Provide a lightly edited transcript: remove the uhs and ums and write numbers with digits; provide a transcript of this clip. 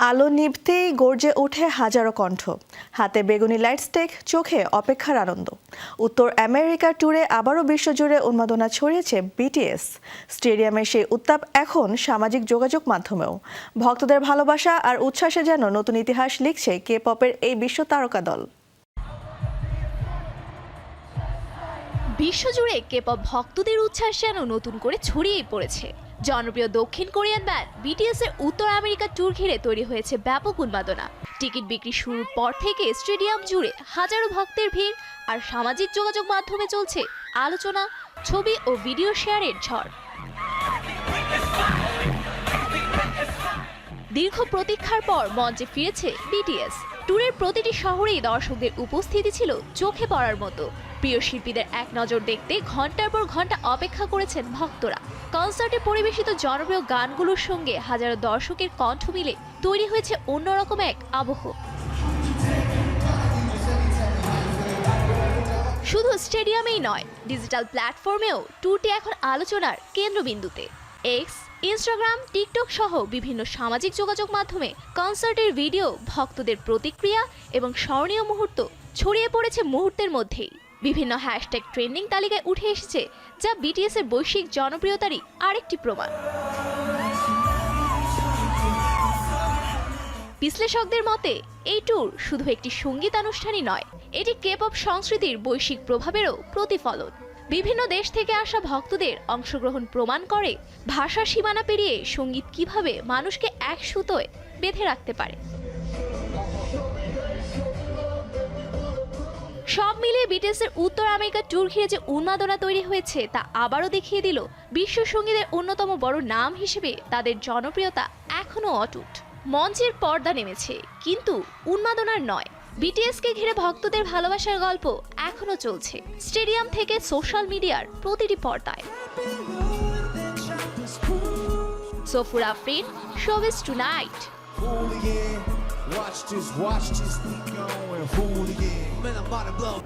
আলো নিভতেই গর্জে ওঠে হাজারো কণ্ঠ, হাতে বেগুনি লাইট স্টেক, চোখে অপেক্ষার আনন্দ। উত্তর আমেরিকা ট্যুরে আবারও বিশ্বজুড়ে উন্মাদনা ছড়িয়েছে বিটিএস। স্টেডিয়ামের সেই উত্তাপ এখন সামাজিক যোগাযোগ মাধ্যমেও। ভক্তদের ভালোবাসা আর উচ্ছ্বাসে যেন নতুন ইতিহাস লিখছে কে পপের এই বিশ্ব তারকা দল। বিশ্বজুড়ে কে-পপ ভক্তদের উচ্ছ্বাস যেন নতুন করে ছড়িয়ে পড়েছে। জনপ্রিয় দক্ষিণ কোরিয়ান ব্যান্ড বিটিএস এর উত্তর আমেরিকা ট্যুর ঘিরে তৈরি হয়েছে ব্যাপক উন্মাদনা। টিকিট বিক্রি শুরুর পর থেকে স্টেডিয়াম জুড়ে হাজারো ভক্তের ভিড়, আর সামাজিক যোগাযোগ মাধ্যমে চলছে আলোচনা, ছবি ও ভিডিও শেয়ারের ঝড়। দীর্ঘ প্রতীক্ষার পর মঞ্চে ফিরেছে বিটিএস। ট্যুরের প্রতিটি শহরেই দর্শকদের উপস্থিতি ছিল চোখে পড়ার মতো। প্রিয় শিল্পীদের এক নজর দেখতে ঘন্টার পর ঘন্টা অপেক্ষা করেছেন ভক্তরা। কনসার্টে পরিবেশিত জনপ্রিয় গানগুলোর সঙ্গে হাজারো দর্শকের কণ্ঠ মিলে তৈরি হয়েছে অন্যরকম এক আবহ। শুধু স্টেডিয়ামেই নয়, ডিজিটাল প্ল্যাটফর্মেও ট্যুরটি এখন আলোচনার কেন্দ্রবিন্দুতে। এক্স, ইনস্টাগ্রাম, টিকটক সহ বিভিন্ন সামাজিক যোগাযোগ মাধ্যমে কনসার্টের ভিডিও, ভক্তদের প্রতিক্রিয়া এবং স্মরণীয় মুহূর্ত ছড়িয়ে পড়েছে মুহূর্তের মধ্যেই। বিভিন্ন হ্যাশট্যাগ ট্রেন্ডিং তালিকায় উঠে এসেছে, যা বিটিএস এর বৈশ্বিক জনপ্রিয়তারই আরেকটি প্রমাণ। বিশ্লেষকদের মতে এই ট্যুর শুধু একটি সঙ্গীতানুষ্ঠানই নয়, এটি কে-পপ সংস্কৃতির বৈশ্বিক প্রভাবেরও প্রতিফলন। বিভিন্ন দেশ থেকে আসা ভক্তদের অংশগ্রহণ প্রমাণ করে ভাষার সীমানা পেরিয়ে সঙ্গীত কিভাবে মানুষকে এক সুতোয় বেঁধে রাখতে পারে। সব মিলিয়ে বিটিএস এর উত্তর আমেরিকা ট্যুর ঘিরে যে উন্মাদনা তৈরি হয়েছে তা আবারও দেখিয়ে দিল বিশ্ব সঙ্গীতের অন্যতম বড় নাম হিসেবে তাদের জনপ্রিয়তা এখনও অটুট। মঞ্চের পর্দা নেমেছে, কিন্তু উন্মাদনার নয়। বিটিএস কে ঘিরে ভক্তদের ভালোবাসার গল্প এখনো চলছে, স্টেডিয়াম থেকে সোশ্যাল মিডিয়ার প্রতিটি পর্দায়। Safoor Afrin, showbiz tonight. Watch this, keep going, hooligan. Man, I'm about to blow.